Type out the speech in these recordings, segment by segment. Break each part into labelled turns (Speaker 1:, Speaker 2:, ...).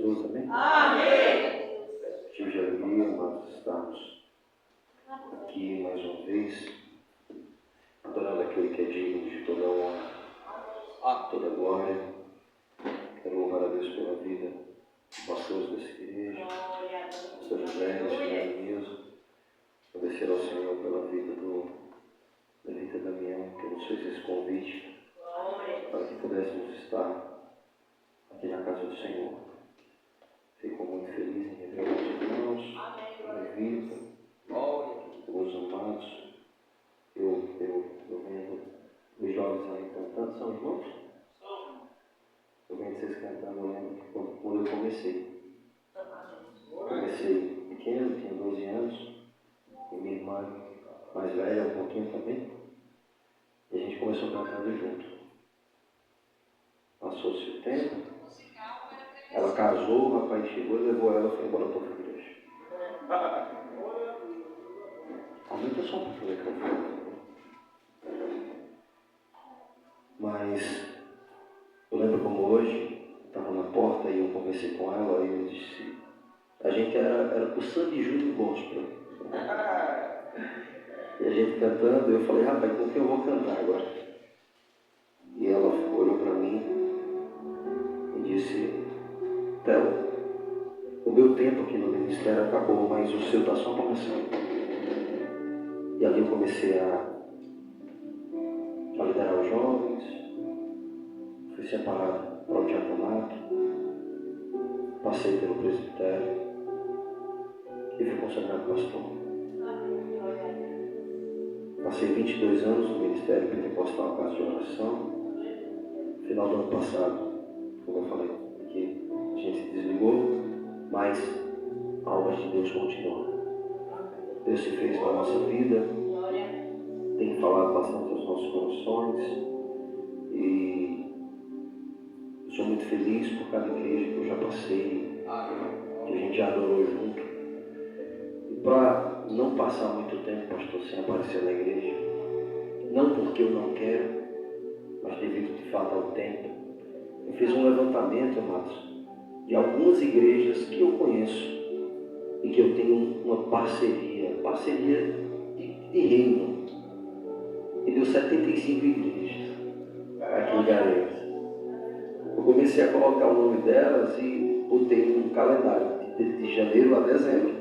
Speaker 1: abençoe também.
Speaker 2: Amém.
Speaker 1: Tive de alegria, amados, estarmos aqui mais uma vez, adorando aquele que é digno de toda honra, toda glória. Quero louvar a Deus pela vida dos pastores dessa igreja, pastor José, missionário mesmo. Agradecer ao Senhor pela vida do Levita Damião, que nos fez esse convite para que pudéssemos estar aqui na casa do Senhor. Fico muito feliz em rever os irmãos, Levita, os amados. Eu vendo os jovens aí cantando, são irmãos? Eu vendo vocês cantando, eu lembro que quando eu comecei pequeno, tinha 12 anos, e minha irmã mais velha, um pouquinho também, e a gente começou cantando junto. Passou-se o tempo, ela casou, o rapaz chegou e levou ela e foi embora para outra igreja. Aumenta só um pouquinho o microfone. Mas eu lembro como hoje, estava na porta e eu conversei com ela e eu disse, a gente era o Sandy Júnior Gospel. E a gente cantando, eu falei, rapaz, com que eu vou cantar agora? E ela olhou para mim e disse, Theo, o meu tempo aqui no ministério acabou, mas o seu está só começando. E ali eu comecei a liderar os jovens, fui separado para o diaconato, passei pelo presbitério e fui consagrado pastor. Passei 22 anos no Ministério Pentecostal Casa de Oração. Final do ano passado, como eu falei, que a gente se desligou, mas a obra de Deus continua. Deus se fez na nossa vida, tem falado bastante aos nossos corações e eu sou muito feliz por cada igreja que eu já passei, que a gente já adorou junto. E para não passar muito tempo, pastor, sem aparecer na igreja, não porque eu não quero, mas devido de fato ao tempo, eu fiz um levantamento, amados, de algumas igrejas que eu conheço e que eu tenho uma parceria de reino. E deu 75 igrejas aqui em Garanhuns. Eu comecei a colocar o nome delas e botei um calendário de janeiro a dezembro.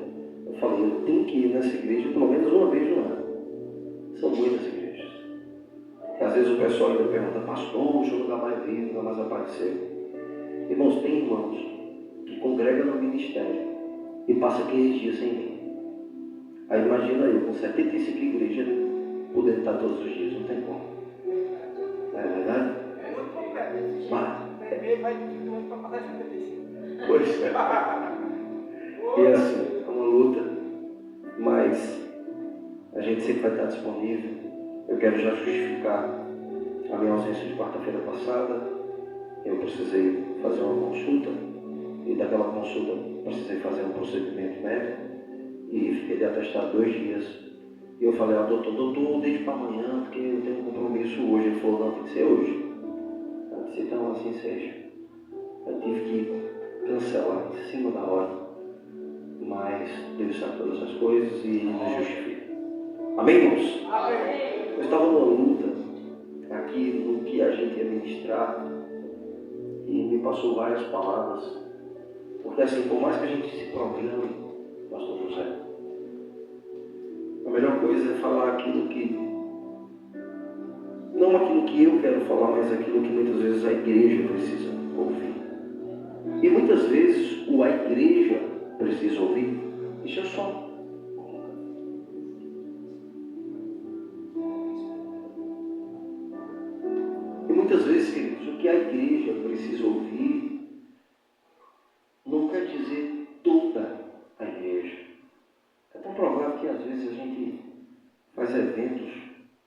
Speaker 1: Eu falei, eu tenho que ir nessa igreja pelo menos uma vez no ano. São muitas igrejas. E às vezes o pessoal ainda pergunta, pastor, o senhor nunca mais veio, nunca mais apareceu. Irmãos, tem irmãos que congregam no ministério e passam 15 dias sem vir. Aí imagina eu, com 75 igrejas, podendo estar todos os dias, não tem como. Não é verdade? Mas, pois é. E assim, é uma luta, mas a gente sempre vai estar disponível. Eu quero já justificar a minha ausência de quarta-feira passada. Eu precisei fazer uma consulta e daquela consulta precisei fazer um procedimento médico e fiquei de atestado 2 dias. E eu falei ao doutor, deixa para amanhã porque eu tenho um compromisso hoje. Ele falou, não, tem que ser hoje. Eu disse, então assim seja. Eu tive que cancelar em cima da hora. Mas Deus sabe todas as coisas e Ele nos justifica. Amém, irmãos? Amém. Eu estava numa luta aqui no que a gente ia ministrar e me passou várias palavras. Porque assim, por mais que a gente se programe, pastor José, a melhor coisa é falar aquilo que, não aquilo que eu quero falar, mas aquilo que muitas vezes a igreja precisa ouvir. E muitas vezes a igreja precisa ouvir, deixa eu só. E muitas vezes, queridos, o que a igreja precisa ouvir não quer dizer toda a igreja. É tão provável que às vezes a gente faz eventos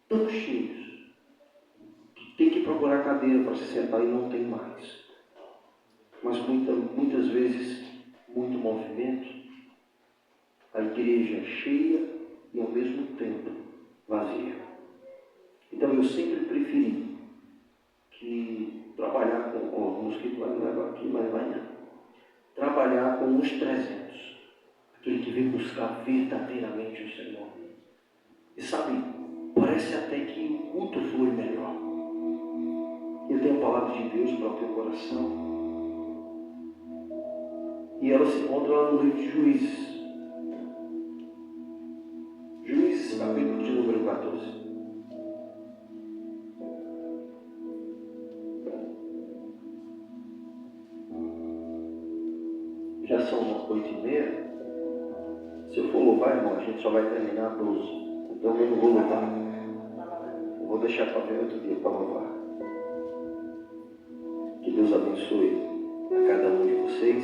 Speaker 1: tão cheios que tem que procurar cadeira para se sentar e não tem mais. Mas muitas vezes, muito movimento, a igreja cheia e ao mesmo tempo vazia. Então eu sempre preferi que trabalhar com o mosquito vai me levar aqui, mas vai não. com os 300. Aquele que veio buscar verdadeiramente o Senhor. E sabe, parece até que o culto flui melhor. Eu tenho a palavra de Deus para o teu coração. E ela se encontra lá no livro de Juízes. Juízes, capítulo de número 14. Já são 8h30. Se eu for louvar, irmão, a gente só vai terminar às 12. Então eu não vou louvar. Eu vou deixar para ver outro dia para louvar. Que Deus abençoe a cada um de vocês.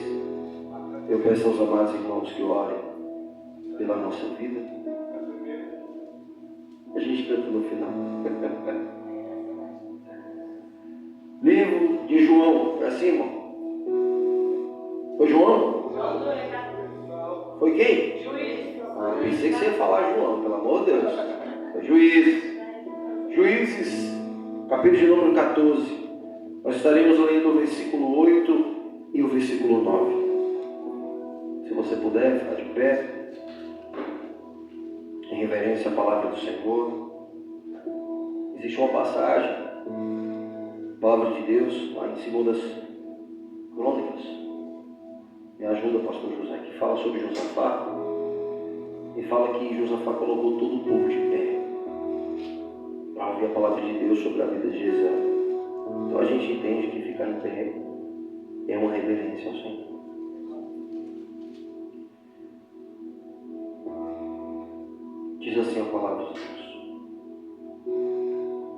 Speaker 1: Eu peço aos amados irmãos que orem pela nossa vida. A gente canta no final. Livro de João, é assim, irmão? Foi João? Foi quem? Pensei que você ia falar João, pelo amor de Deus. Foi Juízes. Juízes, capítulo de número 14. Nós estaremos lendo o versículo 8 e o versículo 9. Se você puder, ficar de pé, em reverência à palavra do Senhor. Existe uma passagem, a palavra de Deus, lá em 2 Crônicas. Me ajuda, pastor José, que fala sobre Josafá. E fala que Josafá colocou todo o povo de pé para ouvir a palavra de Deus sobre a vida de Jezabel. Então a gente entende que ficar em pé é uma reverência ao Senhor. Diz assim a palavra de Deus.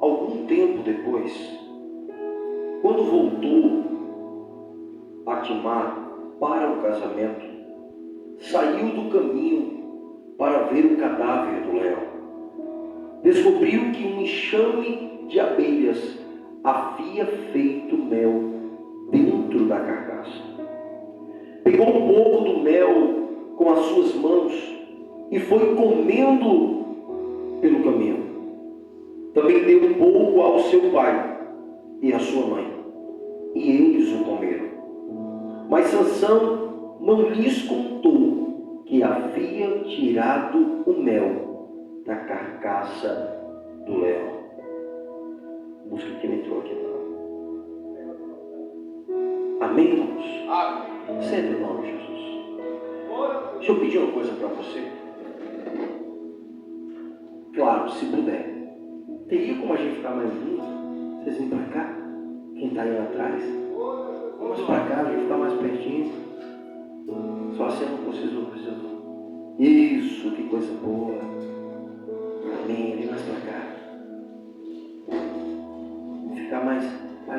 Speaker 1: Algum tempo depois, quando voltou a Timar para o casamento, saiu do caminho para ver o cadáver do leão. Descobriu que um enxame de abelhas havia feito mel dentro da carcaça. Pegou um pouco do mel com as suas mãos e foi comendo pelo caminho. Também deu um pouco ao seu pai e à sua mãe, e eles o comeram. Mas Sansão não lhes contou que havia tirado o mel da carcaça do leão. Busca que ele entrou aqui. Amém, irmãos? Amém. Sente o nome de Jesus. Deixa eu pedir uma coisa para você. Claro, se puder. Teria como a gente ficar mais junto? Vocês vêm para cá? Quem está aí atrás? Vamos para cá, a gente ficar mais pertinho. Só assim não preciso. Isso, que coisa boa. Amém. Vem mais para cá. Ficar mais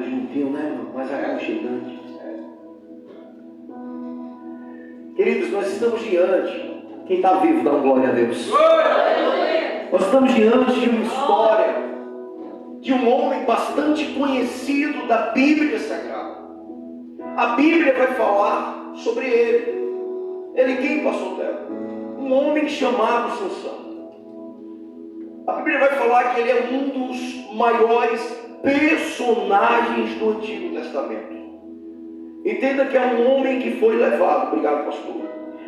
Speaker 1: juntinho, né, irmão? Mais aconchegante. Queridos, nós estamos diante. Quem está vivo, dá uma glória a Deus. Nós estamos diante de uma história de um homem bastante conhecido da Bíblia Sagrada. A Bíblia vai falar sobre ele. Ele quem, pastor Telo? Um homem chamado Sansão. A Bíblia vai falar que ele é um dos maiores personagens do Antigo Testamento. Entenda que é um homem que foi levado, obrigado pastor,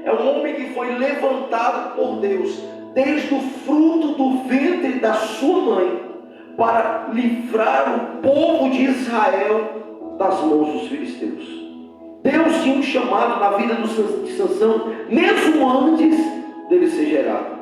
Speaker 1: é um homem que foi levantado por Deus, desde o fruto do ventre da sua mãe, para livrar o povo de Israel das mãos dos filisteus. Deus tinha um chamado na vida de Sansão, mesmo antes dele ser gerado.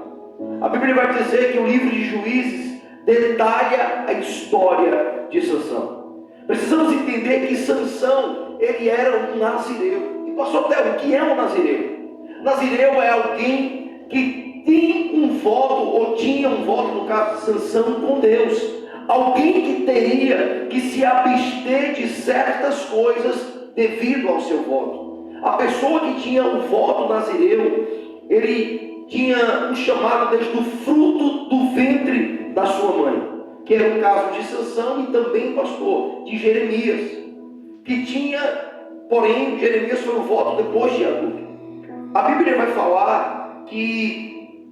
Speaker 1: A Bíblia vai dizer que o livro de Juízes detalha a história de Sansão. Precisamos entender que Sansão, ele era um nazireu. E pastor Telo, o que é um nazireu? Nazireu é alguém que tem um voto, ou tinha um voto, no caso de Sansão, com Deus. Alguém que teria que se abster de certas coisas devido ao seu voto. A pessoa que tinha o voto nazireu, ele tinha um chamado desde o fruto do ventre da sua mãe, que era o caso de Sansão e também, pastor, de Jeremias, que tinha, porém, Jeremias foi um voto depois de adulto. A Bíblia vai falar que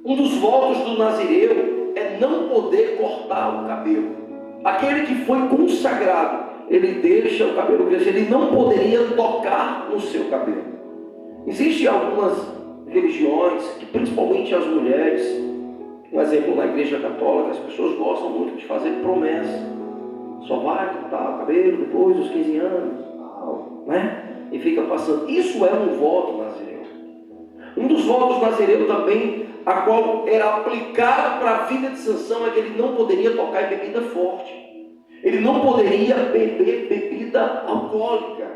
Speaker 1: um dos votos do nazireu é não poder cortar o cabelo. Aquele que foi consagrado, ele deixa o cabelo crescer, ele não poderia tocar no seu cabelo. Existem algumas religiões que, principalmente as mulheres, um exemplo na igreja católica, as pessoas gostam muito de fazer promessa. Só vai cortar o cabelo depois dos 15 anos, né? E fica passando. Isso é um voto nazireu. Um dos votos nazireu também, a qual era aplicado para a vida de Sansão, é que ele não poderia tocar em bebida forte. Ele não poderia beber bebida alcoólica.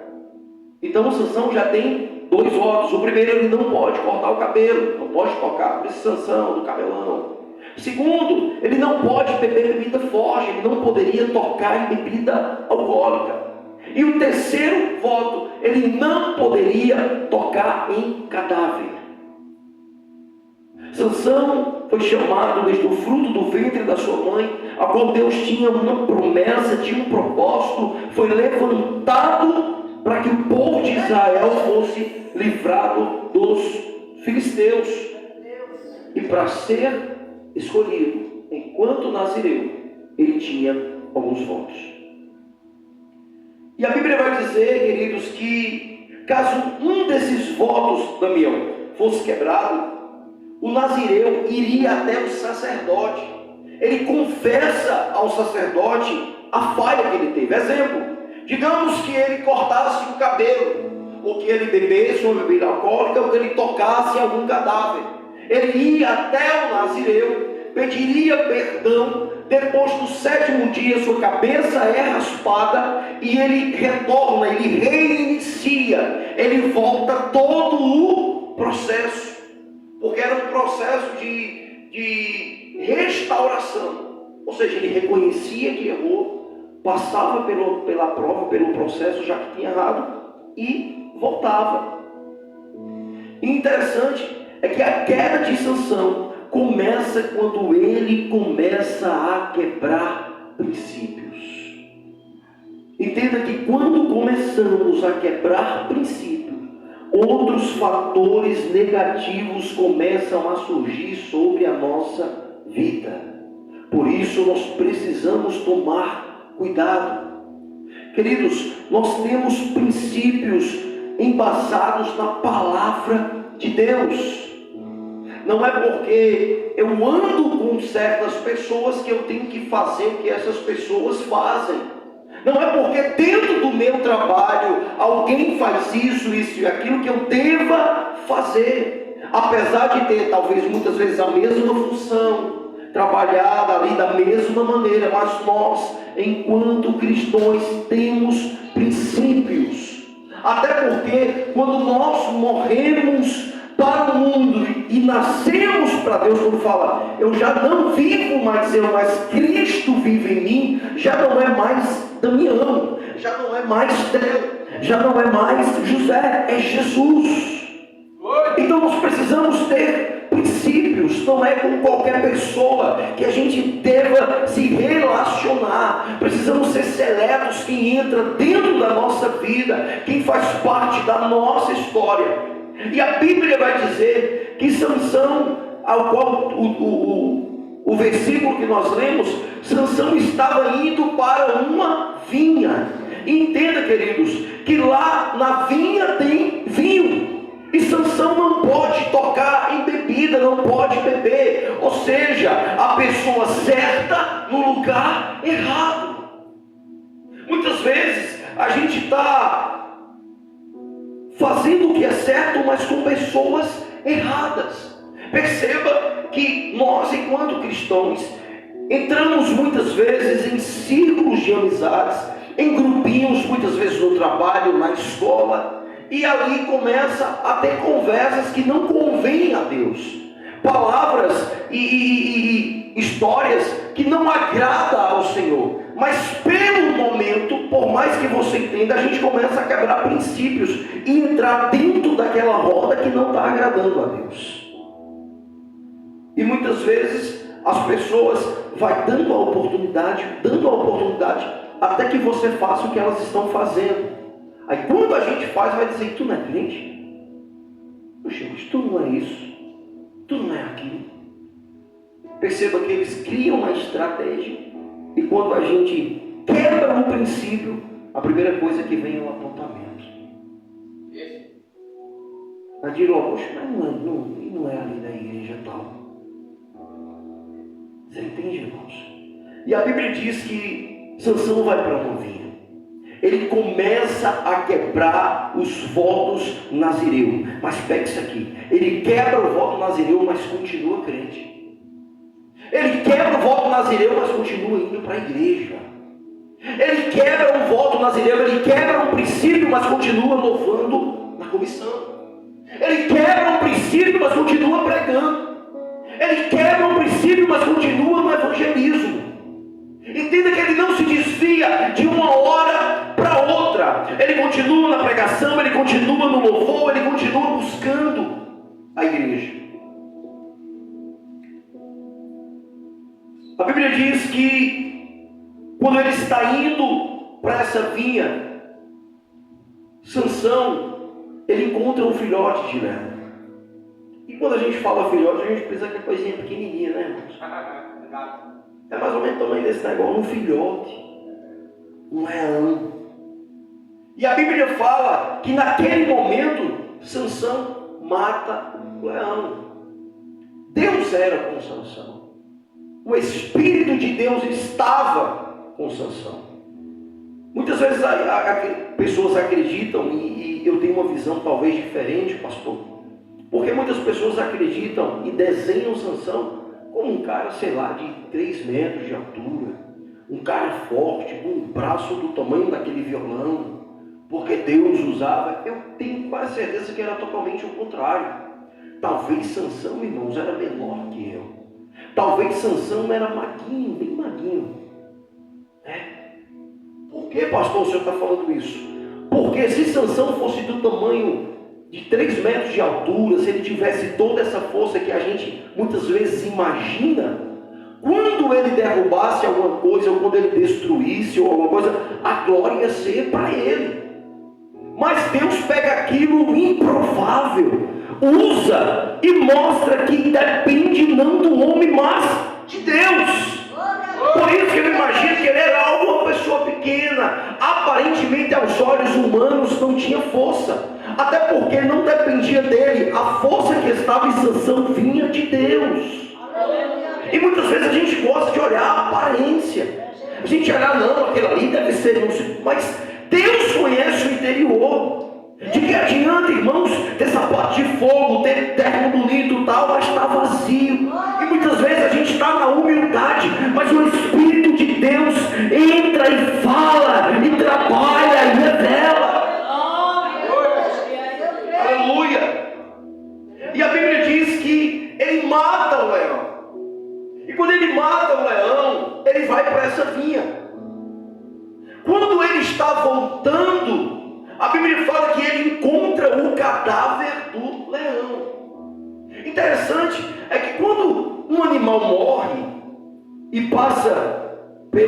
Speaker 1: Então Sansão já tem 2 votos. O primeiro, ele não pode cortar o cabelo, não pode tocar por esse Sansão do cabelão. Segundo, ele não pode beber bebida forte, ele não poderia tocar em bebida alcoólica. E o terceiro voto, ele não poderia tocar em cadáver. Sansão foi chamado desde o fruto do ventre da sua mãe, a qual Deus tinha uma promessa, tinha um propósito, foi levantado para que o povo de Israel fosse livrado dos filisteus. E para ser escolhido enquanto nazireu, ele tinha alguns votos. E a Bíblia vai dizer, queridos, que caso um desses votos, Damião, fosse quebrado, o nazireu iria até o sacerdote. Ele confessa ao sacerdote a falha que ele teve. Exemplo, digamos que ele cortasse o cabelo, ou que ele bebesse uma bebida alcoólica, ou que ele tocasse em algum cadáver. Ele ia até o nazireu, pediria perdão. Depois do 7º dia, sua cabeça é raspada e ele retorna, ele reinicia, ele volta todo o processo. Porque era um processo de restauração. Ou seja, ele reconhecia que errou, passava pela prova, pelo processo, já que tinha errado, e voltava. E interessante é que a queda de Sansão começa quando ele começa a quebrar princípios. Entenda que quando começamos a quebrar princípios, outros fatores negativos começam a surgir sobre a nossa vida. Por isso nós precisamos tomar cuidado. Queridos, nós temos princípios embasados na palavra de Deus. Não é porque eu ando com certas pessoas que eu tenho que fazer o que essas pessoas fazem. Não é porque dentro do meu trabalho alguém faz isso e aquilo que eu deva fazer. Apesar de ter talvez muitas vezes a mesma função, trabalhada ali da mesma maneira, mas nós, enquanto cristãos, temos princípios. Até porque quando nós morremos para o mundo e nascemos para Deus, quando fala, eu já não vivo mais eu, mas Cristo vive em mim, já não é mais Damião, já não é mais Theo, já não é mais José, é Jesus. Então nós precisamos ter princípios, não é com qualquer pessoa que a gente deva se relacionar. Precisamos ser seletos quem entra dentro da nossa vida, quem faz parte da nossa história. E a Bíblia vai dizer que Sansão, ao qual o versículo que nós lemos, Sansão estava indo para uma vinha. E entenda, queridos, que lá na vinha tem vinho. E Sansão não pode tocar em bebida, não pode beber. Ou seja, a pessoa certa no lugar errado. Muitas vezes a gente está fazendo o que é certo, mas com pessoas erradas. Perceba que nós, enquanto cristãos, entramos muitas vezes em círculos de amizades, em grupinhos, muitas vezes no trabalho, na escola, e ali começa a ter conversas que não convêm a Deus, palavras e histórias que não agradam ao Senhor. Mas pelo momento, por mais que você entenda, a gente começa a quebrar princípios e entrar dentro daquela roda que não está agradando a Deus. E muitas vezes as pessoas vão dando a oportunidade, até que você faça o que elas estão fazendo. Aí quando a gente faz, vai dizer, tu não é crente? Poxa, mas tu não é isso, tu não é aquilo. Perceba que eles criam uma estratégia. E quando a gente quebra um princípio, a primeira coisa que vem é o apontamento. Não Aí diga, poxa, mas não é ali da igreja tal. Você entende, irmãos? E a Bíblia diz que Sansão vai para uma vinha. Ele começa a quebrar os votos nazireu. Mas pega isso aqui. Ele quebra o voto nazireu, mas continua crente. Ele quebra o voto nazireu, mas continua indo para a igreja. Ele quebra um voto nazireu, ele quebra um princípio, mas continua louvando na comissão. Ele quebra um princípio, mas continua pregando. Ele quebra um princípio, mas continua no evangelismo. Entenda que ele não se desvia de uma hora para outra. Ele continua na pregação, ele continua no louvor, ele continua buscando a igreja. A Bíblia diz que quando ele está indo para essa vinha, Sansão, ele encontra um filhote de leão. E quando a gente fala filhote, a gente pensa que é coisinha pequenininha, né, irmãos? É mais ou menos o tamanho desse negócio, um filhote, um leão. E a Bíblia fala que naquele momento, Sansão mata o leão. Deus era com Sansão. O Espírito de Deus estava com Sansão. Muitas vezes pessoas acreditam, e eu tenho uma visão talvez diferente, pastor, porque muitas pessoas acreditam e desenham Sansão como um cara, sei lá, de 3 metros de altura, um cara forte, com um braço do tamanho daquele violão, porque Deus usava. Eu tenho quase certeza que era totalmente o contrário. Talvez Sansão, irmãos, era menor que eu. Talvez Sansão era maguinho, bem maguinho. Por que, pastor, o senhor está falando isso? Porque se Sansão fosse do tamanho de 3 metros de altura, se ele tivesse toda essa força que a gente muitas vezes imagina, quando ele derrubasse alguma coisa, ou quando ele destruísse ou alguma coisa, a glória ia ser para ele. Mas Deus pega aquilo improvável, usa e mostra que depende não do homem, mas de Deus. Por isso que eu imagino que ele era uma pessoa pequena, aparentemente aos olhos humanos não tinha força, até porque não dependia dele, a força que estava em Sansão vinha de Deus. E muitas vezes a gente gosta de olhar a aparência, a gente olhar, não, aquele ali deve ser, mas Deus conhece o interior. De que adianta, irmãos, ter sapato de fogo, ter terno bonito e tal, mas está vazio. E muitas vezes a gente está na humildade, mas o Espírito de Deus entra e fala, e trabalha, e revela. Aleluia. E a Bíblia diz que ele mata o leão. E quando ele mata o leão, ele vai para essa vinha. Quando ele está voltando, a Bíblia fala que ele encontra o cadáver do leão. Interessante é que quando um animal morre e passa por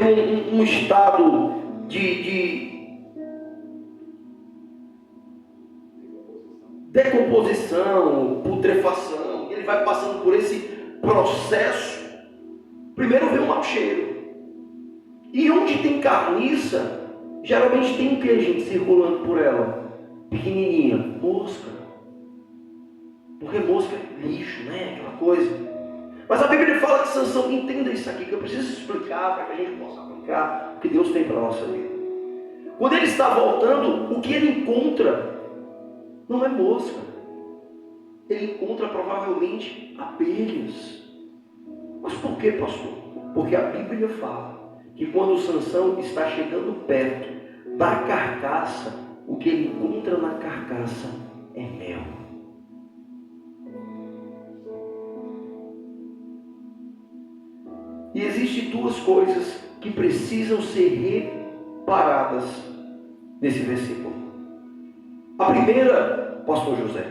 Speaker 1: um estado de decomposição, putrefação, ele vai passando por esse processo, primeiro vem um mau cheiro. E onde tem carniça, geralmente tem o que, gente, circulando por ela? Pequenininha, mosca. Porque mosca é lixo, né? Aquela coisa. Mas a Bíblia fala que Sansão, entenda isso aqui, que eu preciso explicar para que a gente possa aplicar o que Deus tem para a nossa vida. Quando ele está voltando, o que ele encontra não é mosca. Ele encontra provavelmente abelhas. Mas por que, pastor? Porque a Bíblia fala que quando Sansão está chegando perto da carcaça, o que ele encontra na carcaça é mel. E existem 2 coisas que precisam ser reparadas nesse versículo. A primeira, pastor José,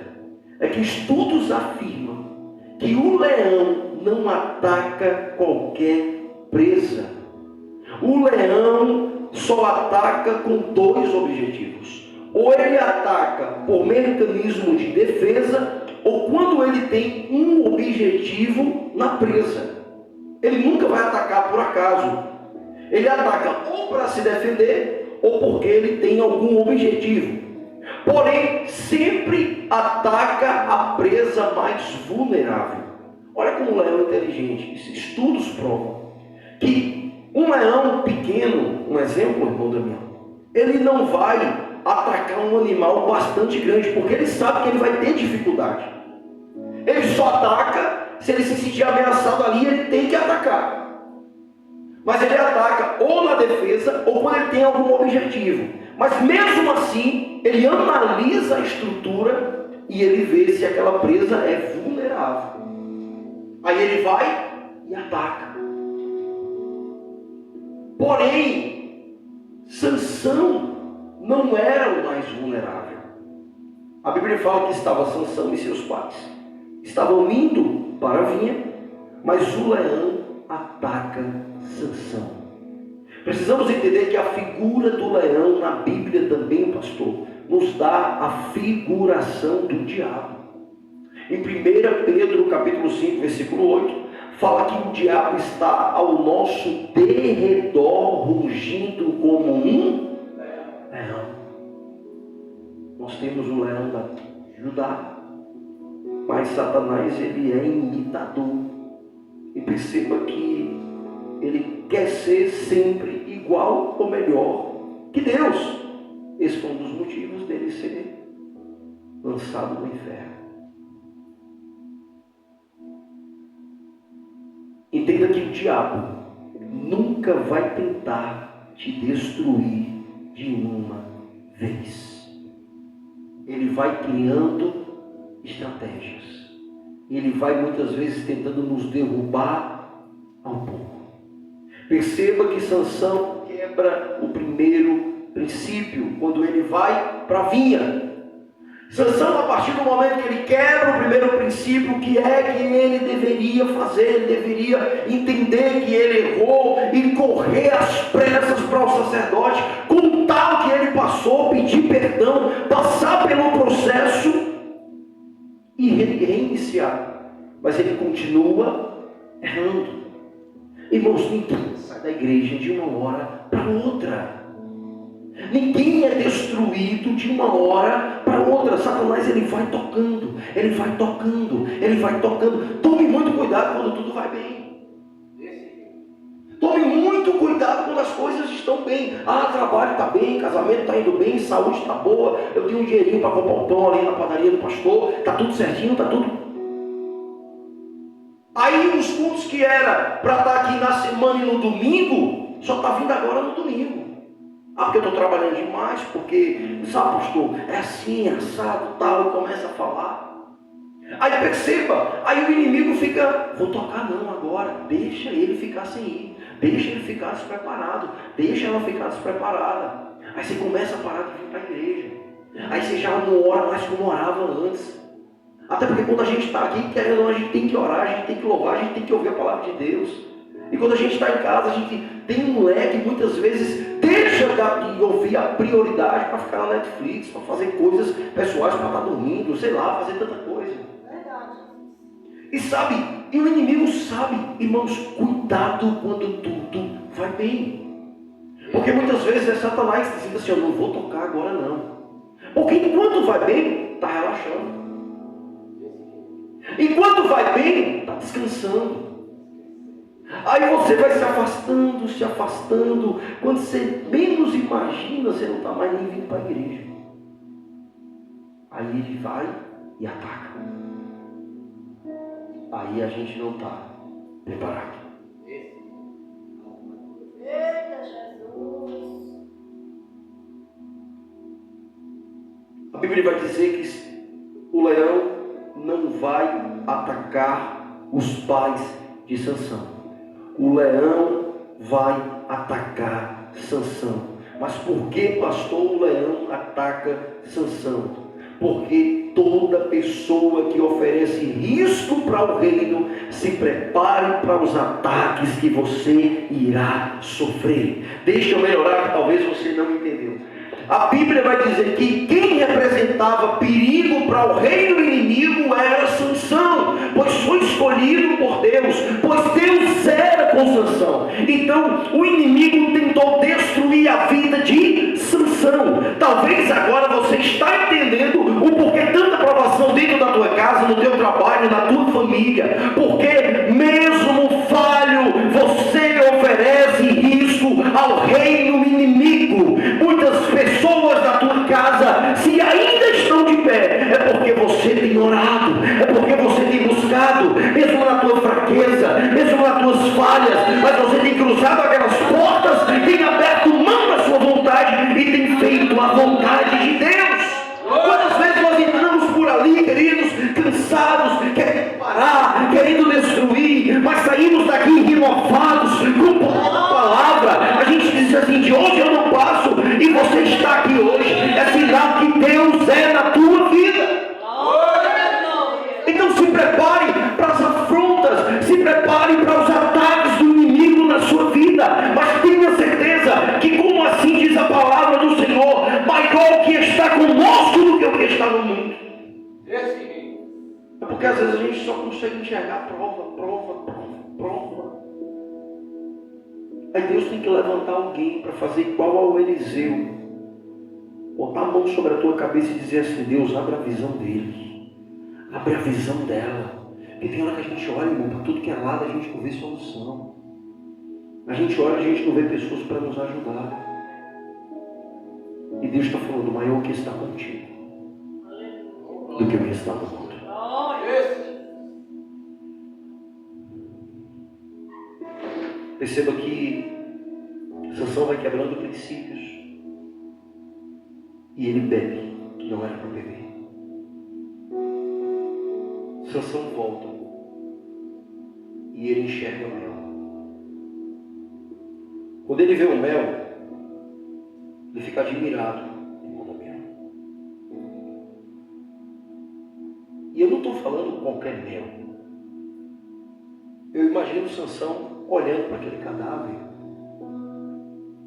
Speaker 1: é que estudos afirmam que o leão não ataca qualquer presa. O leão só ataca com 2 objetivos. Ou ele ataca por mecanismo de defesa, ou quando ele tem um objetivo na presa. Ele nunca vai atacar por acaso. Ele ataca ou para se defender, ou porque ele tem algum objetivo. porém sempre ataca a presa mais vulnerável. Olha como o leão é inteligente. Estudos provam que um leão pequeno, um exemplo, irmão Damião, ele não vai atacar um animal bastante grande, porque ele sabe que ele vai ter dificuldade. Ele só ataca se ele se sentir ameaçado ali, ele tem que atacar. Mas ele ataca ou na defesa ou quando ele tem algum objetivo. Mas mesmo assim, ele analisa a estrutura e ele vê se aquela presa é vulnerável. Aí ele vai e ataca. Porém, Sansão não era o mais vulnerável. A Bíblia fala que estava Sansão e seus pais. Estavam indo para a vinha, mas o leão ataca Sansão. Precisamos entender que a figura do leão na Bíblia também, pastor, nos dá a figuração do diabo. Em 1 Pedro capítulo 5, versículo 8, fala que o diabo está ao nosso derredor, rugindo como um leão. Nós temos o leão da Judá, mas Satanás ele é imitador. E perceba que ele quer ser sempre igual ou melhor que Deus. Esse foi um dos motivos dele ser lançado no inferno. Entenda que o diabo nunca vai tentar te destruir de uma vez. Ele vai criando estratégias. Ele vai muitas vezes tentando nos derrubar ao pouco. Perceba que Sansão quebra o primeiro princípio quando ele vai para a vinha. Sansão, a partir do momento que ele quebra o primeiro princípio, que é que ele deveria fazer, ele deveria entender que ele errou e correr às pressas para o sacerdote, contar o que ele passou, pedir perdão, passar pelo processo e reiniciar. Mas ele continua errando. Irmãos, ninguém sai da igreja de uma hora para outra. Ninguém é destruído de uma hora para outra. Satanás ele vai tocando, ele vai tocando, ele vai tocando. Tome muito cuidado quando tudo vai bem. Tome muito cuidado quando as coisas estão bem. Trabalho está bem, casamento está indo bem, saúde está boa, eu tenho um dinheirinho para comprar um pão ali na padaria do pastor, está tudo certinho, está tudo. Aí os cultos que era para estar aqui na semana e no domingo, só está vindo agora no domingo. Porque eu estou trabalhando demais, porque, sabe, pastor, é assim, assado, tal, e começa a falar. Aí perceba, aí o inimigo fica, vou tocar não agora, deixa ele ficar sem ir, deixa ele ficar despreparado, deixa ela ficar despreparada. Aí você começa a parar de vir para a igreja. Aí você já não ora mais como orava antes. Até porque quando a gente está aqui, querendo, a gente tem que orar, a gente tem que louvar, a gente tem que ouvir a palavra de Deus. E quando a gente está em casa, a gente tem um leque, muitas vezes deixa de ouvir a prioridade para ficar na Netflix, para fazer coisas pessoais, para estar dormindo, sei lá, fazer tanta coisa. Verdade. E sabe, e o inimigo sabe, irmãos, cuidado quando tudo vai bem. Porque muitas vezes é Satanás dizendo assim, eu não vou tocar agora não. Porque enquanto vai bem, está relaxando. Enquanto vai bem, está descansando. Aí você vai se afastando, se afastando. Quando você menos imagina, você não está mais nem vindo para a igreja. Aí ele vai e ataca. Aí a gente não está preparado. Eita Jesus! A Bíblia vai dizer que o leão não vai atacar os pais de Sansão. O leão vai atacar Sansão. Mas por que, pastor, o leão ataca Sansão? Porque toda pessoa que oferece risco para o reino, se prepare para os ataques que você irá sofrer. Deixa eu melhorar, que talvez você não entendeu. A Bíblia vai dizer que quem representava perigo para o reino inimigo era Sansão, pois foi escolhido por Deus, pois Deus era com Sansão. Então o inimigo tentou destruir a vida de Sansão. Talvez agora você está entendendo família, porque mesmo falho, você oferece risco ao reino inimigo. Muitas pessoas da tua casa, se ainda estão de pé, é porque você tem orado, é porque você tem buscado, mesmo na tua fraqueza, mesmo nas tuas falhas, mas você tem cruzado aquelas portas, tem aberto mão da sua vontade e tem feito a vontade de Deus. Quantas vezes nós entramos por ali, queridos, cansados, querendo parar, querendo destruir, mas saímos daqui renovados com a palavra. A gente diz assim: de hoje eu não passo, e você está aqui hoje, é sinal que Deus é na tua vida. Então se prepare para as afrontas, se prepare para os ataques do inimigo na sua vida, mas tenha certeza que, como assim diz a palavra do Senhor, maior o que está conosco do que o que está no mundo. É porque às vezes a gente só consegue enxergar prova. Aí Deus tem que levantar alguém para fazer igual ao Eliseu, botar a mão sobre a tua cabeça e dizer assim: Deus, abre a visão dele, abre a visão dela. Porque tem hora que a gente olha, irmão, para tudo que é lado, a gente não vê solução. A gente olha, a gente não vê pessoas para nos ajudar. E Deus está falando: maior o que está contigo do que o que está no mundo. Perceba que Sansão vai quebrando princípios e ele bebe, que não era para beber. Sansão volta e ele enxerga o mel. Quando ele vê o mel, ele fica admirado com o mel. E eu não estou falando qualquer mel. Eu imagino Sansão olhando para aquele cadáver,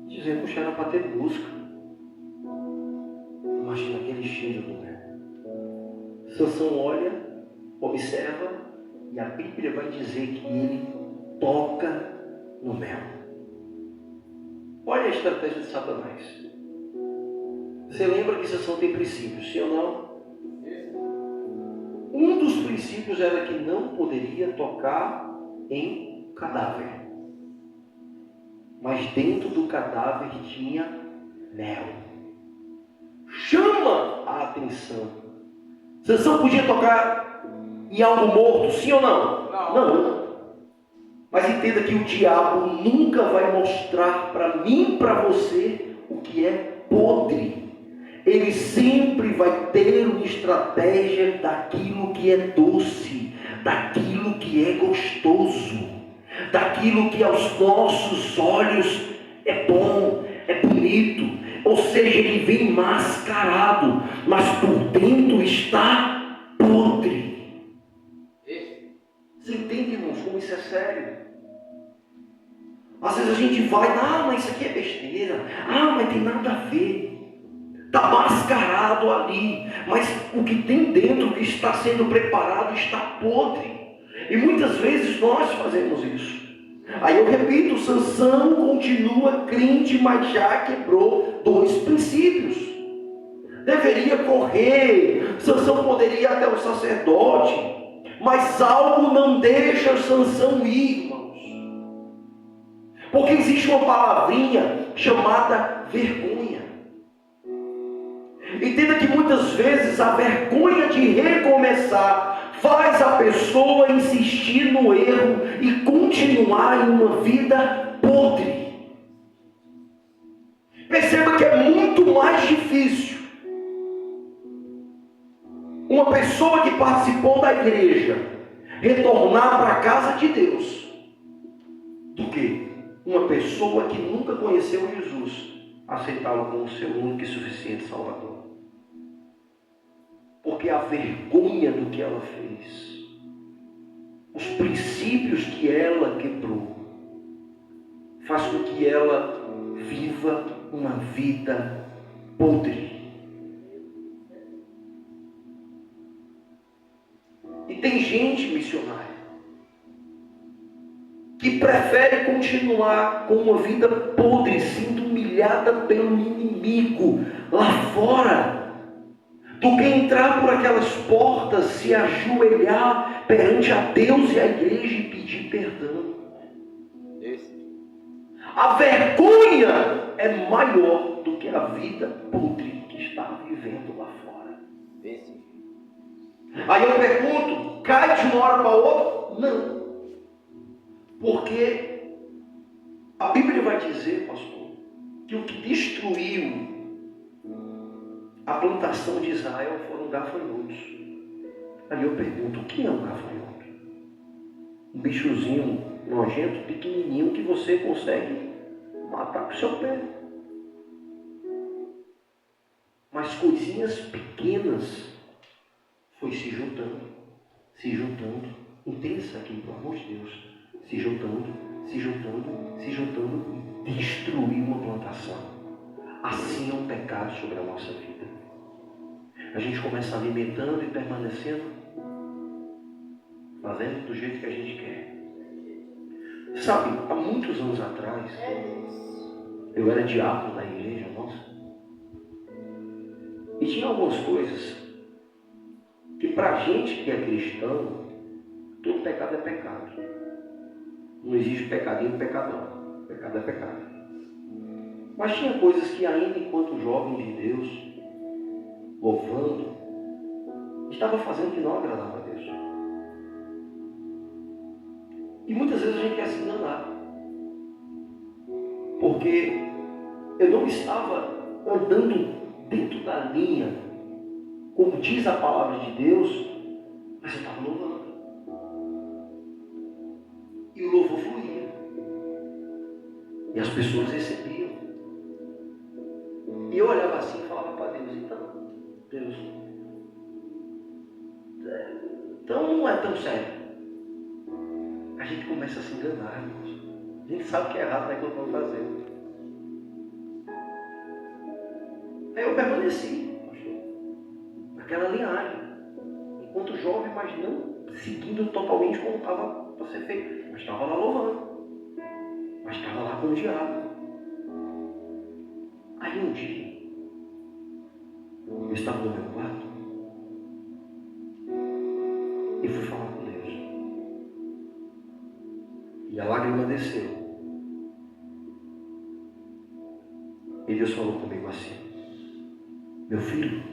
Speaker 1: dizendo: puxa, era para ter busca. Imagina aquele cheiro do mel. Sansão olha, observa, e a Bíblia vai dizer que ele toca no mel. Olha a estratégia de Satanás. Você lembra que Sansão tem princípios, sim ou não? Um dos princípios era que não poderia tocar em cadáver, mas dentro do cadáver tinha mel. Chama a atenção. Sansão podia tocar em algo morto, sim ou não? Não. Mas entenda que o diabo nunca vai mostrar para mim, para você, o que é podre. Ele sempre vai ter uma estratégia daquilo que é doce, daquilo que é gostoso, daquilo que aos nossos olhos é bom, é bonito. Ou seja, ele vem mascarado, mas por dentro está podre. Você entende, irmãos, como isso é sério? Às vezes a gente vai: mas isso aqui é besteira, mas tem nada a ver. Está mascarado ali, mas o que tem dentro, o que está sendo preparado, está podre. E muitas vezes nós fazemos isso. Aí eu repito: Sansão continua crente, mas já quebrou 2 princípios. Deveria correr, Sansão poderia ir até o sacerdote, mas algo não deixa Sansão ir, irmãos. Porque existe uma palavrinha chamada vergonha. Entenda que muitas vezes a vergonha de recomeçar faz a pessoa insistir no erro e continuar em uma vida podre. Perceba que é muito mais difícil uma pessoa que participou da igreja retornar para a casa de Deus do que uma pessoa que nunca conheceu Jesus aceitá-lo como seu único e suficiente Salvador. Porque a vergonha do que ela fez, os princípios que ela quebrou, faz com que ela viva uma vida podre. E tem gente, missionária, que prefere continuar com uma vida podre, sendo humilhada pelo inimigo lá fora, do que entrar por aquelas portas, se ajoelhar perante a Deus e a igreja e pedir perdão. A vergonha é maior do que a vida podre que está vivendo lá fora. Aí eu pergunto, cai de uma hora para outra? Não. Porque a Bíblia vai dizer, pastor, que o que destruiu a plantação de Israel foram gafanhotos. Aí eu pergunto, o que é um gafanhoto? Um bichozinho nojento, pequenininho, que você consegue matar com o seu pé. Mas coisinhas pequenas foi se juntando. Entenda isso aqui, pelo amor de Deus. Se juntando, e destruiu uma plantação. Assim é um pecado sobre a nossa vida. A gente começa alimentando e permanecendo, fazendo do jeito que a gente quer. Sabe, há muitos anos atrás, eu era diácono da igreja nossa, e tinha algumas coisas que pra gente que é cristão, todo pecado é pecado. Não existe pecadinho e pecadão. Pecado é pecado. Mas tinha coisas que ainda enquanto jovem de Deus, louvando, estava fazendo que não agradava a Deus. E muitas vezes a gente quer se enganar. Porque eu não estava andando dentro da linha, como diz a palavra de Deus, mas eu estava louvando. E o louvor fluía. E as pessoas recebiam. E eu olhava assim e falava para Deus, então não é tão sério. A gente começa a se enganar, irmãos. A gente sabe que é errado, mas é o que eu estou fazendo. Aí eu permaneci, naquela linhagem, enquanto jovem, mas não seguindo totalmente como estava para ser feito. Mas estava lá louvando. Mas estava lá com o diabo. Aí um dia, eu estava no meu quarto e fui falar com Deus. E a lágrima desceu. E Deus falou comigo assim: meu filho,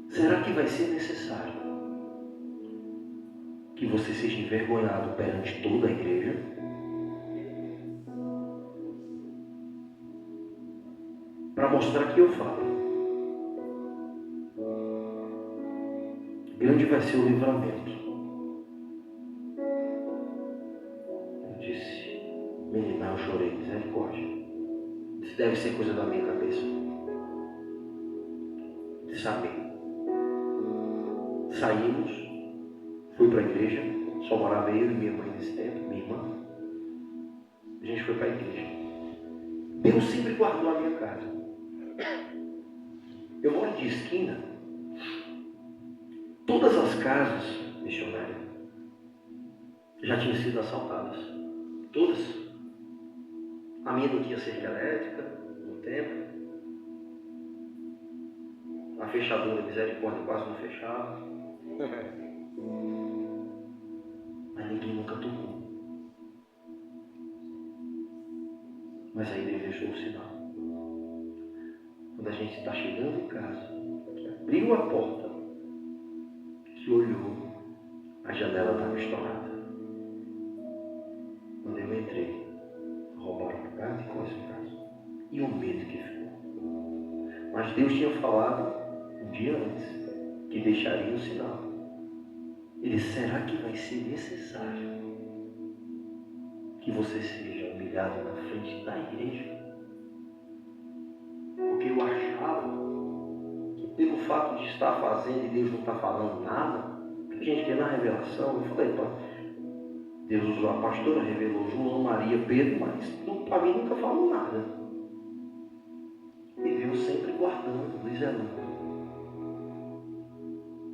Speaker 1: será que vai ser necessário que você seja envergonhado perante toda a igreja? Para mostrar que eu falo. Grande vai ser o livramento. Eu disse, menina, eu chorei, misericórdia. Isso deve ser coisa da minha cabeça. De saber. Saímos, fui para a igreja, só morava eu e minha mãe nesse tempo, minha irmã. A gente foi para a igreja. Deus sempre guardou a minha casa. Eu moro de esquina. Todas as casas missionárias já tinham sido assaltadas. Todas. A minha não tinha cerca elétrica no tempo. A fechadura, misericórdia, quase não fechava. Mas ninguém nunca tocou. Mas aí Deus deixou o sinal. Quando a gente está chegando em casa, que abriu a porta, que olhou, a janela estava estourada. Quando eu entrei, roubaram um bocado de coisa em casa. E o medo que ficou. Mas Deus tinha falado um dia antes que deixaria um sinal. Ele, será que vai ser necessário que você seja humilhado na frente da igreja? Porque eu achava que pelo fato de estar fazendo e Deus não estar falando nada, a gente quer na revelação. Eu falei, pá, Deus usou a pastora, revelou João, Maria, Pedro, mas para mim nunca falou nada. E Deus sempre guardando, zelando.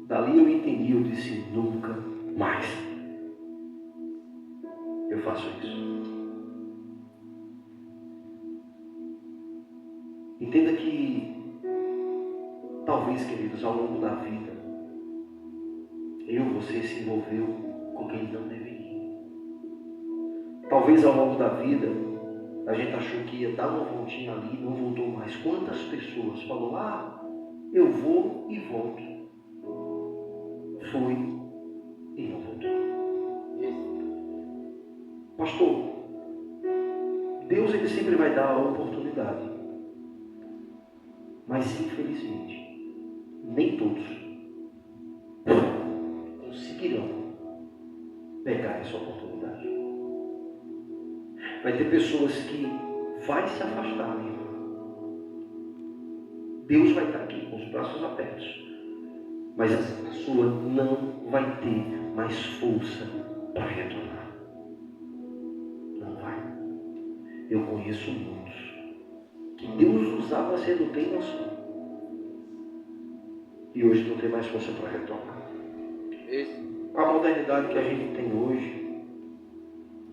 Speaker 1: Dali eu entendi, eu disse, nunca mais eu faço isso. Entenda que Talvez, queridos, ao longo da vida, você se envolveu com quem não deveria. Talvez ao longo da vida, a gente achou que ia dar uma voltinha ali e não voltou mais. Quantas pessoas falou, eu vou e volto. Foi e não voltou. Pastor, Deus ele sempre vai dar a oportunidade. Mas infelizmente, nem todos conseguirão pegar essa oportunidade. Vai ter pessoas que vai se afastar mesmo. Deus vai estar aqui com os braços abertos. Mas essa pessoa não vai ter mais força para retornar. Não vai. Eu conheço muitos que Deus usava sendo bem nosso. E hoje não tem mais força para retornar. A modernidade que a gente tem hoje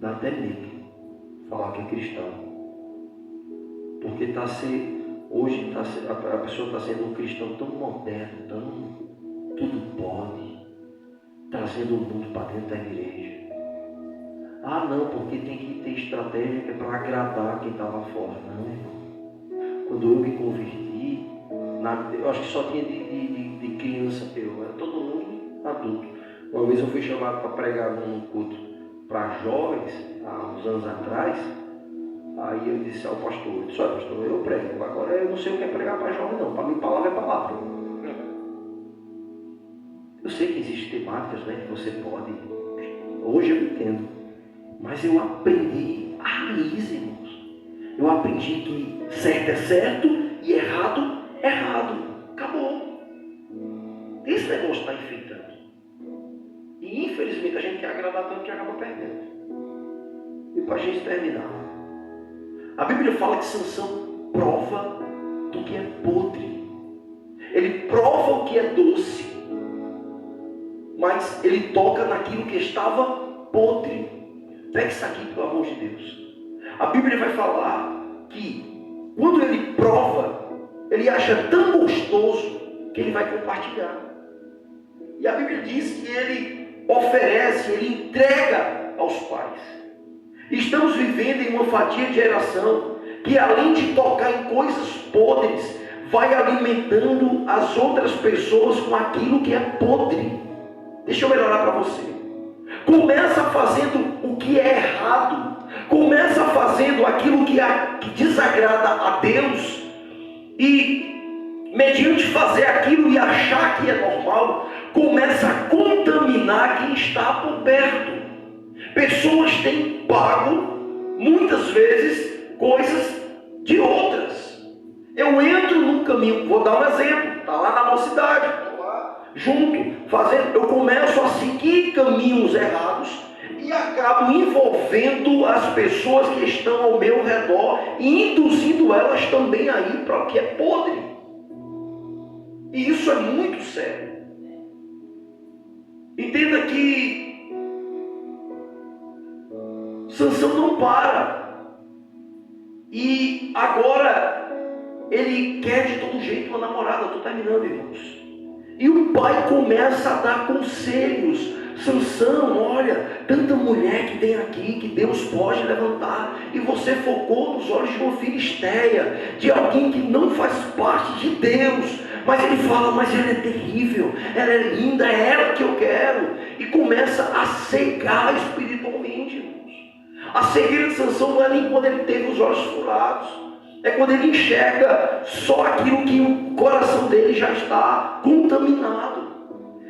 Speaker 1: dá até medo falar que é cristão. Porque hoje a pessoa está sendo um cristão tão moderno, tudo pode, trazendo o mundo para dentro da igreja. Não, porque tem que ter estratégia que é para agradar quem está lá fora. Não, irmão. Quando eu me converti, eu acho que só tinha de criança, era todo mundo adulto. Uma vez eu fui chamado para pregar num culto para jovens, há uns anos atrás. Aí eu disse ao pastor, olha pastor, eu prego, agora eu não sei o que é pregar para jovem não, para mim palavra é palavra. Eu sei que existem temáticas, né, que você pode, hoje eu entendo, mas eu aprendi a raiz, irmãos. Eu aprendi que certo é certo e errado é errado. Acabou. Esse negócio está enfeitando. E infelizmente a gente quer agradar tanto que acaba perdendo. E para a gente terminar, a Bíblia fala que Sansão prova do que é podre. Ele prova o que é doce, mas ele toca naquilo que estava podre. Pega isso aqui, pelo amor de Deus. A Bíblia vai falar que quando ele prova, ele acha tão gostoso que ele vai compartilhar. E a Bíblia diz que ele oferece, ele entrega aos pais. Estamos vivendo em uma fatia de geração que, além de tocar em coisas podres, vai alimentando as outras pessoas com aquilo que é podre. Deixa eu melhorar para você. Começa fazendo o que é errado. Começa fazendo aquilo que desagrada a Deus. E, mediante fazer aquilo e achar que é normal, começa a contaminar quem está por perto. Pessoas têm pago, muitas vezes, coisas de outras. Eu entro num caminho, vou dar um exemplo, está lá na mocidade, estou lá junto, fazendo, eu começo a seguir caminhos errados e acabo envolvendo as pessoas que estão ao meu redor e induzindo elas também a ir para o que é podre. E isso é muito sério. Entenda que Sansão não para. E agora ele quer de todo jeito uma namorada. Estou terminando, irmãos. E o pai começa a dar conselhos. Sansão, olha, tanta mulher que tem aqui, que Deus pode levantar. E você focou nos olhos de uma filisteia, de alguém que não faz parte de Deus. Mas ele fala, mas ela é terrível, ela é linda, é ela que eu quero. E começa a cegar espiritualmente, irmãos. A cegueira de Sansão não é nem quando ele teve os olhos furados. É quando ele enxerga só aquilo que o coração dele já está contaminado.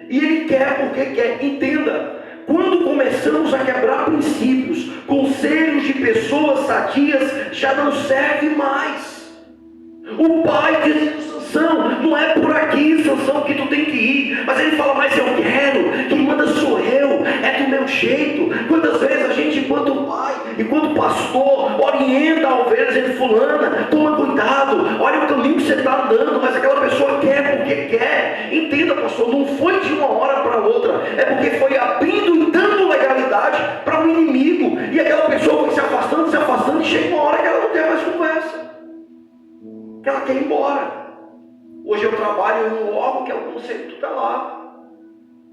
Speaker 1: E ele quer porque quer. Entenda, quando começamos a quebrar princípios, conselhos de pessoas sadias já não serve mais. O pai diz, Sansão, não é por aqui, Sansão, que tu tem que ir. Mas ele fala, mas eu quero, quem manda sou eu, é do meu jeito. Quantas vezes a gente, enquanto pai, enquanto pastor, orienta a ovelha, dizendo, fulana, toma cuidado, olha o caminho que você está andando, mas aquela pessoa quer porque quer. Entenda, pastor, não foi de uma hora para outra, é porque foi abrindo e dando legalidade para o inimigo. E aquela pessoa foi se afastando, e chega uma hora que ela não tem mais conversa, que ela quer ir embora. Hoje eu trabalho em um órgão que é o conselho tutelar.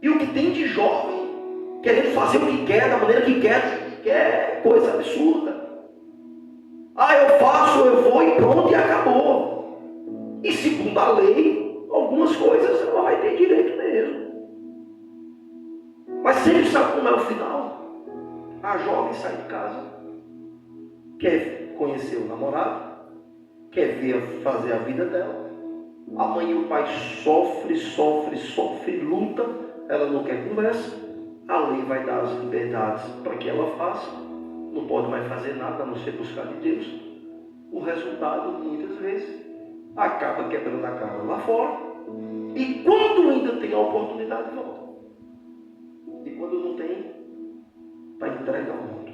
Speaker 1: E o que tem de jovem querendo fazer o que quer, da maneira que quer coisa absurda. Eu faço, eu vou e pronto, e acabou. E segundo a lei, algumas coisas ela vai ter direito mesmo. Mas sempre sabe como é o final? A jovem sai de casa, quer conhecer o namorado, quer fazer a vida dela. A mãe e o pai sofre, luta, ela não quer conversa. A lei vai dar as liberdades para que ela faça, não pode mais fazer nada a não ser buscar de Deus. O resultado, muitas vezes, acaba quebrando a cara lá fora, e quando ainda tem a oportunidade, volta. E quando não tem, está entregue ao mundo.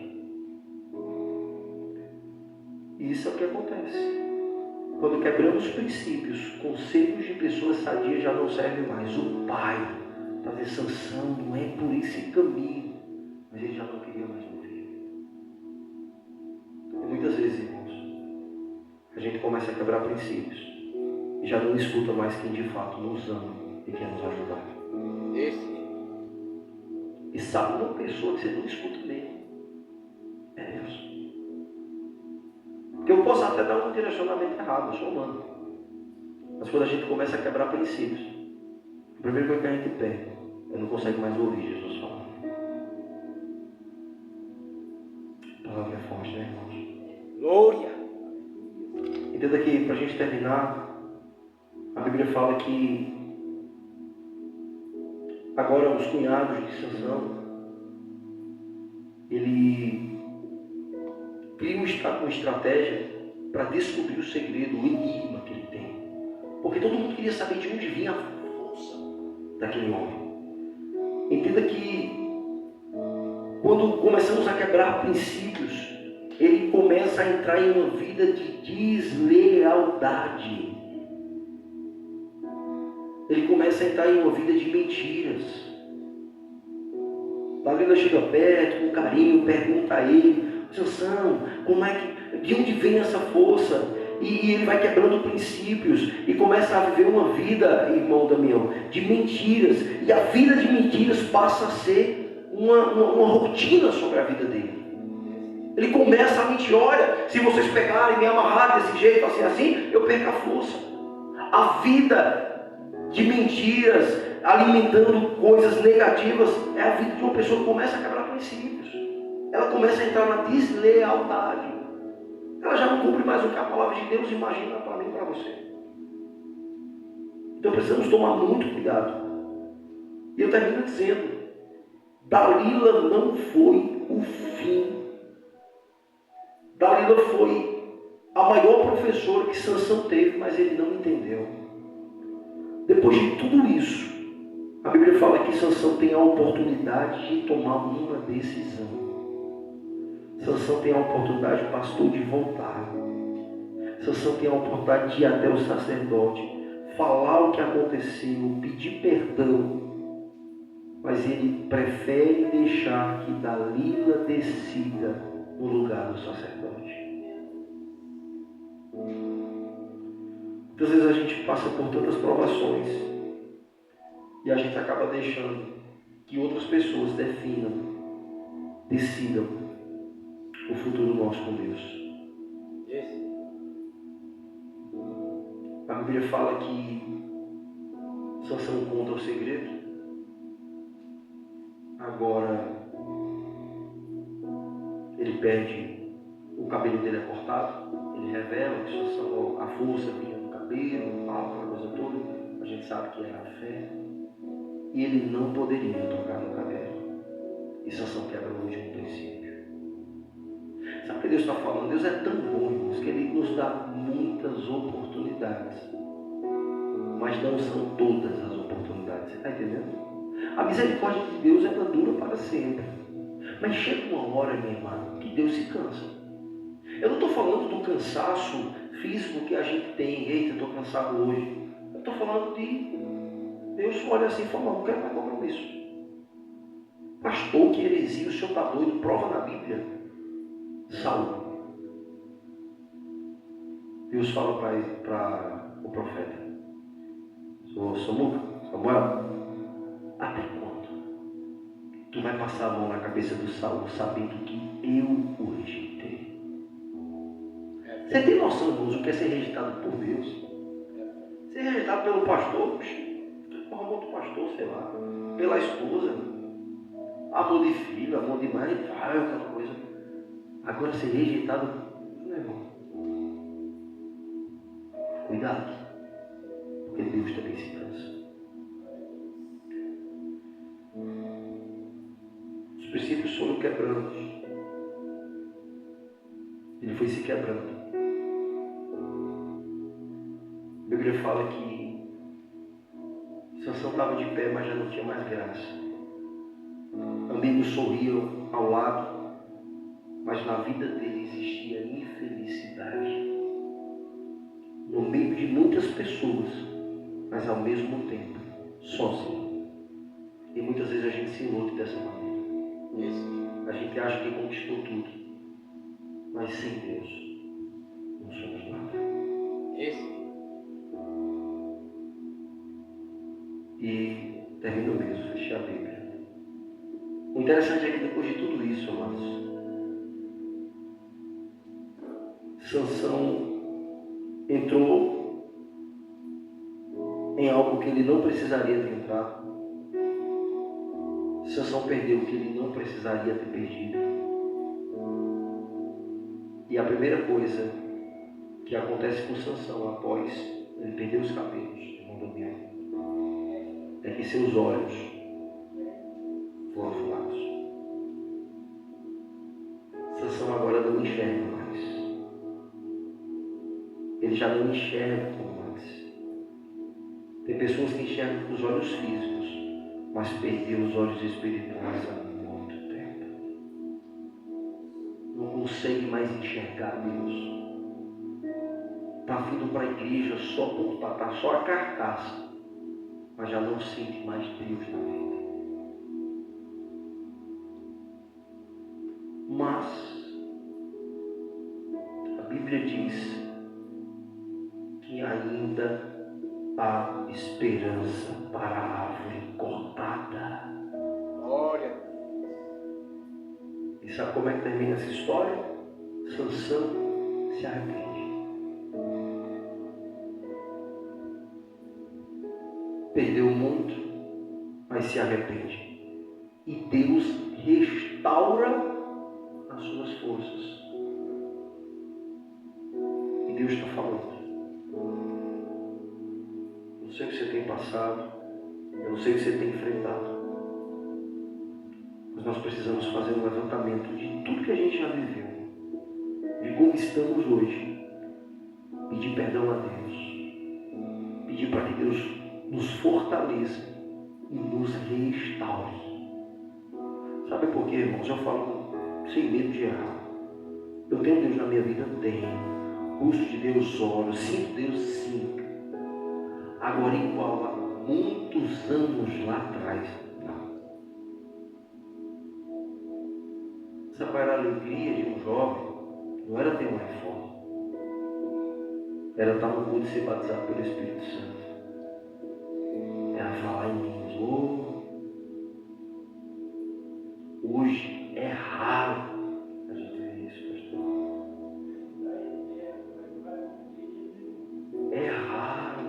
Speaker 1: E isso é o que acontece. Quando quebramos princípios, conselhos de pessoas sadias já não servem mais. O pai, fazer Sansão, não é por esse caminho. Mas ele já não queria mais ouvir. E muitas vezes, irmãos, a gente começa a quebrar princípios e já não escuta mais quem de fato nos ama e quer nos ajudar. E sabe uma pessoa que você não escuta mesmo? É Deus. Porque eu posso até dar um direcionamento errado, eu sou humano. Mas quando a gente começa a quebrar princípios, a primeira coisa que a gente perde, não consegue mais ouvir Jesus falar. A palavra é forte, né, irmãos? Glória! Entenda que, para a gente terminar, a Bíblia fala que agora os cunhados de Sansão, ele cria uma estratégia para descobrir o segredo, o enigma que ele tem. Porque todo mundo queria saber de onde vinha a força daquele homem. Entenda que quando começamos a quebrar princípios, ele começa a entrar em uma vida de deslealdade. Ele começa a entrar em uma vida de mentiras. Dalila chega perto, com carinho, pergunta a ele: Sansão, de onde vem essa força? E ele vai quebrando princípios e começa a viver uma vida, irmão Damião, de mentiras. E a vida de mentiras passa a ser uma rotina sobre a vida dele. Ele começa a mentir: olha, se vocês pegarem me amarrar desse jeito, assim, eu perco a força. A vida de mentiras, alimentando coisas negativas, é a vida de uma pessoa que começa a quebrar princípios. Ela começa a entrar na deslealdade. Ela já não cumpre mais o que a palavra de Deus imagina para mim e para você. Então precisamos tomar muito cuidado. E eu termino dizendo: Dalila não foi o fim. Dalila foi a maior professora que Sansão teve, mas ele não entendeu. Depois de tudo isso, a Bíblia fala que Sansão tem a oportunidade de tomar uma decisão. Sansão tem a oportunidade, pastor, de voltar. Sansão tem a oportunidade de ir até o sacerdote, falar o que aconteceu, pedir perdão. Mas ele prefere deixar que Dalila decida no lugar do sacerdote. Muitas vezes a gente passa por tantas provações e a gente acaba deixando que outras pessoas decidam o futuro nosso com Deus. A Bíblia fala que Sansão conta o segredo. Agora ele perde, o cabelo dele é cortado. Ele revela que a força vinha no cabelo, aquela coisa toda. A gente sabe que era a fé. E ele não poderia tocar no cabelo. E Sansão quebra hoje um princípio. Sabe o que Deus está falando? Deus é tão bom, irmãos, que Ele nos dá muitas oportunidades. Mas não são todas as oportunidades. Você está entendendo? A misericórdia de Deus, ela dura para sempre. Mas chega uma hora, minha irmã, que Deus se cansa. Eu não estou falando do cansaço físico que a gente tem. Eita, estou cansado hoje. Eu estou falando de Deus olha assim e fala: não quero mais compromisso. Pastor, que heresia, o senhor está doido? Prova na Bíblia. Saúl. Deus fala para o profeta: Samuel, até quando tu vai passar a mão na cabeça do Saul sabendo que eu o rejeitei? Você tem noção, irmãos, o que é ser rejeitado por Deus? Ser rejeitado pelo pastor, por amor do pastor, sei lá, pela esposa, amor de filho, amor de mãe, aquela coisa. Agora ser rejeitado, meu irmão, cuidado, porque Deus também se cansa. Os princípios foram quebrando. Ele foi se quebrando. A Bíblia fala que Sansão estava de pé, mas já não tinha mais graça. Amigos sorriam ao lado, mas na vida dele existia infelicidade. No meio de muitas pessoas, mas ao mesmo tempo, sozinho. E muitas vezes a gente se ilude dessa maneira. A gente acha que conquistou tudo, mas sem Deus não somos nada. E termino mesmo, fechei a Bíblia. O interessante é que depois de tudo isso, amados, Sansão entrou em algo que ele não precisaria ter entrado. Sansão perdeu o que ele não precisaria ter perdido. E a primeira coisa que acontece com Sansão após ele perder os cabelos, irmão Daniel, é que seus olhos foram furados. Sansão agora não enxerga mais. Ele já não enxerga como antes. Tem pessoas que enxergam com os olhos físicos, mas perdeu os olhos espirituais há muito tempo. Não consegue mais enxergar Deus. Está vindo para a igreja só por estar, só a carcaça, mas já não sente mais Deus na vida. Mas a Bíblia diz que ainda há esperança para a árvore cortada.
Speaker 2: Glória.
Speaker 1: E sabe como é que termina essa história? Sansão se arrepende. Perdeu o mundo, mas se arrepende. E Deus restaura as suas forças. E Deus está falando. Eu não sei o que você tem passado, eu não sei o que você tem enfrentado, mas nós precisamos fazer um levantamento de tudo que a gente já viveu, de como estamos hoje, pedir perdão a Deus, pedir para que Deus nos fortaleça e nos restaure. Sabe por quê, irmãos? Eu falo sem medo de errar. Eu tenho Deus na minha vida? Tenho. Gosto de Deus, olho. Sinto Deus, sinto. Agora, igual há muitos anos lá atrás, não. Sabe qual era a alegria de um jovem? Não era ter um iPhone. Era estar no mundo e ser batizado pelo Espírito Santo. Era falar em línguas. Hoje é raro a gente ver isso, pastor. É raro.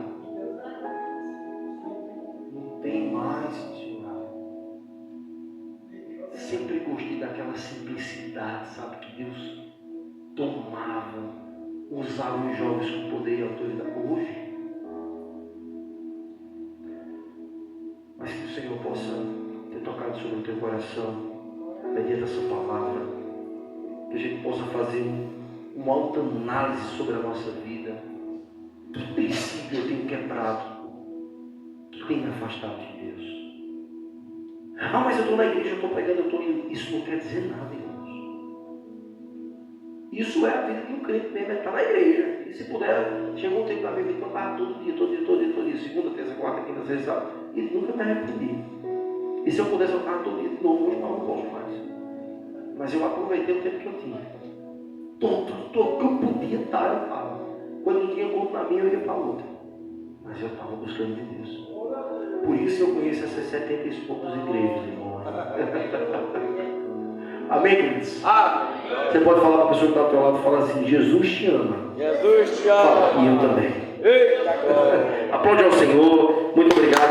Speaker 1: Não tem mais, senhor. Sempre gostei daquela simplicidade, sabe? Que Deus tomava, usava os jovens com poder e autoridade. Hoje, mas que o Senhor possa ter tocado sobre o teu coração mediante essa palavra, que a gente possa fazer uma autoanálise sobre a nossa vida. Que princípio eu tenho quebrado, que tem me afastado de Deus. Mas eu estou na igreja, eu estou pregando, eu estou indo. Isso não quer dizer nada, irmãos. Isso é a vida de um crente mesmo, é estar na igreja. E se puder, chegou um tempo na minha vida que eu estava todo dia, segunda, terça, quarta, quinta, sexta, e nunca me arrependi. E se eu pudesse, eu estava todo dia de novo, hoje não posso mais. Mas eu aproveitei o tempo que eu tinha. Todo que eu podia estar, eu estava. Quando não tinha corpo na minha, eu ia para outra. mas eu estava buscando de Deus. Por isso eu conheço essas 70 e poucas igrejas, irmão. Amém, queridos? Você pode falar para a pessoa que está ao teu lado e falar assim: Jesus te ama.
Speaker 2: Jesus te ama.
Speaker 1: Fala, e eu também. Aplaude ao Senhor. Muito obrigado.